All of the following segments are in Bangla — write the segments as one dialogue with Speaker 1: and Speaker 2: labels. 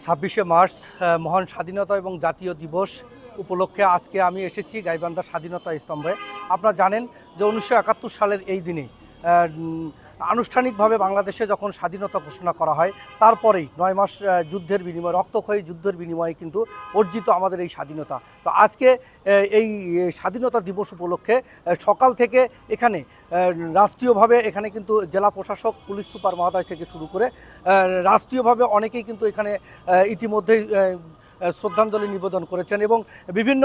Speaker 1: 26শে মার্চ মহান স্বাধীনতা এবং জাতীয় দিবস উপলক্ষে আজকে আমি এসেছি গাইবান্ধা স্বাধীনতা স্তম্ভে। আপনারা জানেন যে 1971 সালের এই দিনে আনুষ্ঠানিকভাবে বাংলাদেশে যখন স্বাধীনতা ঘোষণা করা হয়, তারপরেই 9 মাস যুদ্ধের বিনিময়ে, রক্তক্ষয়ী যুদ্ধের বিনিময়ে কিন্তু অর্জিত আমাদের এই স্বাধীনতা। তো আজকে এই স্বাধীনতা দিবস উপলক্ষে সকাল থেকে এখানে রাষ্ট্রীয়ভাবে এখানে কিন্তু জেলা প্রশাসক, পুলিশ সুপার মহোদয় থেকে শুরু করে রাষ্ট্রীয়ভাবে অনেকেই কিন্তু এখানে ইতিমধ্যেই শ্রদ্ধাঞ্জলি নিবেদন করেছেন এবং বিভিন্ন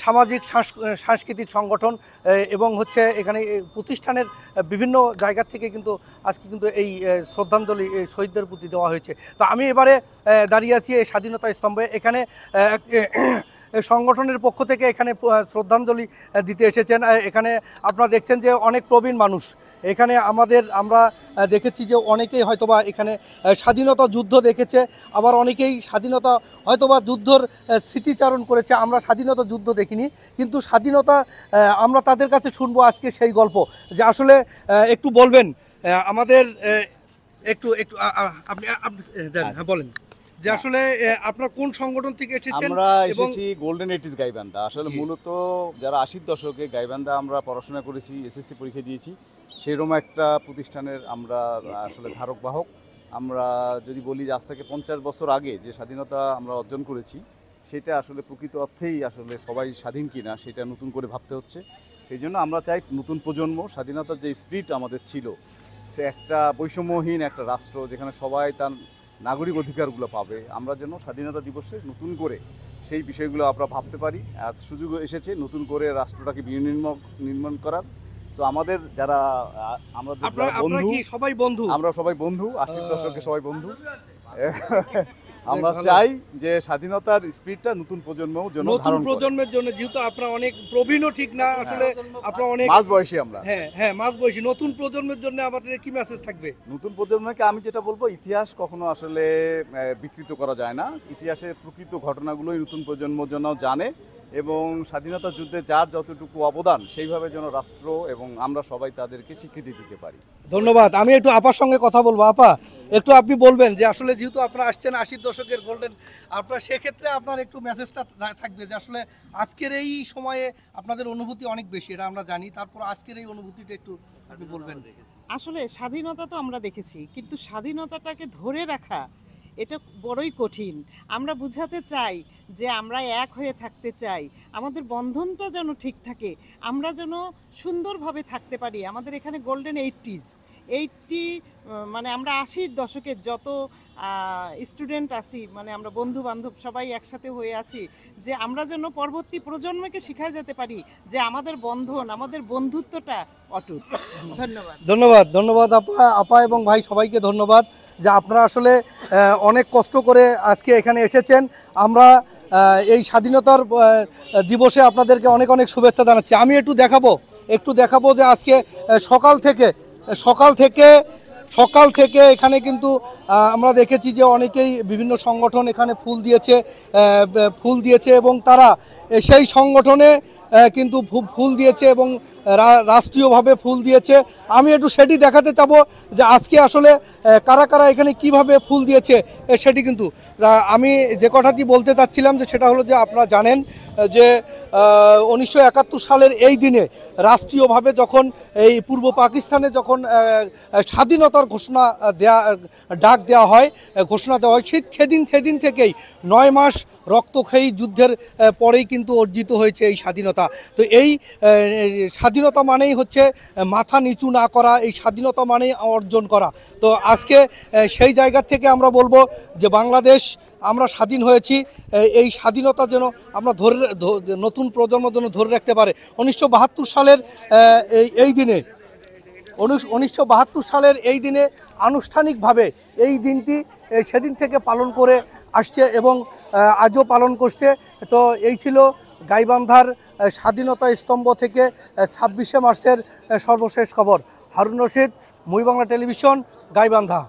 Speaker 1: সামাজিক সাংস্কৃতিক সংগঠন এবং এখানে প্রতিষ্ঠানের বিভিন্ন জায়গা থেকে কিন্তু আজকে কিন্তু এই শ্রদ্ধাঞ্জলি শহীদদের প্রতি দেওয়া হয়েছে। তো আমি এবারে দাঁড়িয়ে আছি এই স্বাধীনতা স্তম্ভে। এখানে সংগঠনের পক্ষ থেকে এখানে শ্রদ্ধাঞ্জলি দিতে এসেছেন। এখানে আপনারা দেখছেন যে অনেক প্রবীণ মানুষ এখানে আমরা দেখেছি যে অনেকেই হয়তোবা এখানে স্বাধীনতা যুদ্ধ দেখেছে, আবার অনেকেই স্বাধীনতা হয়তোবা যুদ্ধর স্মৃতিচারণ করেছে। আমরা স্বাধীনতা যুদ্ধ দেখিনি, কিন্তু স্বাধীনতা আমরা তাদের কাছে শুনবো আজকে সেই গল্প, যে আসলে একটু বলবেন আমাদের একটু আপনি হ্যাঁ বলেন যে আসলে আপনারা কোন সংগঠন থেকে এসেছেন?
Speaker 2: আমরা এসেছি গোল্ডেন এইটিস গাইবান্ধা। আসলে মূলত যারা 80-র দশকে গাইবান্ধা আমরা পড়াশোনা করেছি, এসএসসি পরীক্ষা দিয়েছি, সেরকম একটা প্রতিষ্ঠানের আমরা আসলে ধারক বাহক। আমরা যদি বলি যে আজ থেকে 50 বছর আগে যে স্বাধীনতা আমরা অর্জন করেছি, সেটা আসলে প্রকৃত অর্থেই আসলে সবাই স্বাধীন কিনা সেটা নতুন করে ভাবতে হচ্ছে। সেই জন্য আমরা চাই নতুন প্রজন্ম, স্বাধীনতার যে স্পিরিট আমাদের ছিল, সে একটা বৈষম্যহীন একটা রাষ্ট্র যেখানে সবাই তার নাগরিক অধিকারগুলো পাবে, আমরা যেন স্বাধীনতা দিবসে নতুন করে সেই বিষয়গুলো আমরা ভাবতে পারি। আজ সুযোগ এসেছে নতুন করে রাষ্ট্রটাকে নির্মাণ করার। তো আমাদের যারা আমরা সবাই বন্ধু 80-র দশকে সবাই বন্ধু। আমরা চাই যে স্বাধীনতার স্পিরিটটা নতুন প্রজন্মের জন্য,
Speaker 1: যেহেতু আপনারা অনেক প্রবীণও ঠিক না, আসলে আপনারা অনেক
Speaker 2: মাঝবয়সী, আমরা
Speaker 1: হ্যাঁ মাঝবয়সী, নতুন প্রজন্মের জন্য আমাদের কি মেসেজ থাকবে?
Speaker 2: নতুন প্রজন্মকে আমি যেটা বলবো, ইতিহাস কখনো আসলে বিকৃত করা যায় না। ইতিহাসের প্রকৃত ঘটনাগুলোই নতুন প্রজন্মের জন্য জানে, এবং স্বাধীনতা যুদ্ধে যার যতটুকু অবদান সেইভাবে যেন রাষ্ট্র এবং আমরা সবাই তাদেরকে স্বীকৃতি দিতে পারি।
Speaker 1: ধন্যবাদ। আমি একটু আপার সঙ্গে কথা বলবো। আপা, একটু আপনি বলবেন যে আসলে যেহেতু আপনারা আসছেন 80-র দশকের গোল্ডেন, আপনার সেক্ষেত্রে আপনার একটু মেসেজটা থাকবে যে আসলে আজকের এই সময়ে আপনাদের অনুভূতি অনেক বেশি, এটা আমরা জানি, তারপর আজকের এই অনুভূতিটা একটু আপনি বলবেন।
Speaker 3: আসলে স্বাধীনতা তো আমরা দেখেছি, কিন্তু স্বাধীনতাটাকে ধরে রাখা এটা বড়ই কঠিন। আমরা বুঝাতে চাই যে আমরা এক হয়ে থাকতে চাই, আমাদের বন্ধনটা যেন ঠিক থাকে, আমরা যেন সুন্দরভাবে থাকতে পারি। আমাদের এখানে গোল্ডেন 80 মানে আমরা 80-র দশকের যত স্টুডেন্ট আছি, মানে আমরা বন্ধু বান্ধব সবাই একসাথে হয়ে আছি, যে আমরা যেন পরবর্তী প্রজন্মকে শিখায় যেতে পারি যে আমাদের বন্ধন, আমাদের বন্ধুত্বটা অটুট।
Speaker 1: ধন্যবাদ আপা এবং ভাই, সবাইকে ধন্যবাদ যে আপনারা আসলে অনেক কষ্ট করে আজকে এখানে এসেছেন। আমরা এই স্বাধীনতার দিবসে আপনাদেরকে অনেক অনেক শুভেচ্ছা জানাচ্ছি। আমি একটু দেখাবো যে আজকে সকাল থেকে এখানে কিন্তু আমরা দেখেছি যে অনেকেই বিভিন্ন সংগঠন এখানে ফুল দিয়েছে এবং তারা সেই সংগঠনে কিন্তু ফুল দিয়েছে এবং রাষ্ট্রীয়ভাবে ফুল দিয়েছে। আমি একটু সেটি দেখাতে চাবো যে আজকে আসলে কারা এখানে কিভাবে ফুল দিয়েছে সেটি কিন্তু আমি যে কথাটি বলতে চাচ্ছিলাম, যে সেটা হলো যে আপনারা জানেন যে 1971 সালের এই দিনে রাষ্ট্রীয়ভাবে যখন এই পূর্ব পাকিস্তানে যখন স্বাধীনতার ডাক দেওয়া হয়, সেদিন থেকেই 9 মাস রক্তক্ষয়ী যুদ্ধের পরেই কিন্তু অর্জিত হয়েছে এই স্বাধীনতা। তো এই স্বাধীনতা মানেই হচ্ছে মাথা নিচু না করা, এই স্বাধীনতা মানেই অর্জন করা। তো আজকে সেই জায়গা থেকে আমরা বলবো যে বাংলাদেশ আমরা স্বাধীন হয়েছি, এই স্বাধীনতা যেন আমরা নতুন প্রজন্মের জন্য ধরে রাখতে পারে। 1972 সালের এই দিনে আনুষ্ঠানিকভাবে এই দিনটি সেদিন থেকে পালন করে আসছে এবং আজও পালন করছে। তো এই ছিল গাইবান্ধার স্বাধীনতা স্তম্ভ থেকে 26শে মার্চের সর্বশেষ খবর। হারুন রশিদ, মুই বাংলা টেলিভিশন, গাইবান্ধা।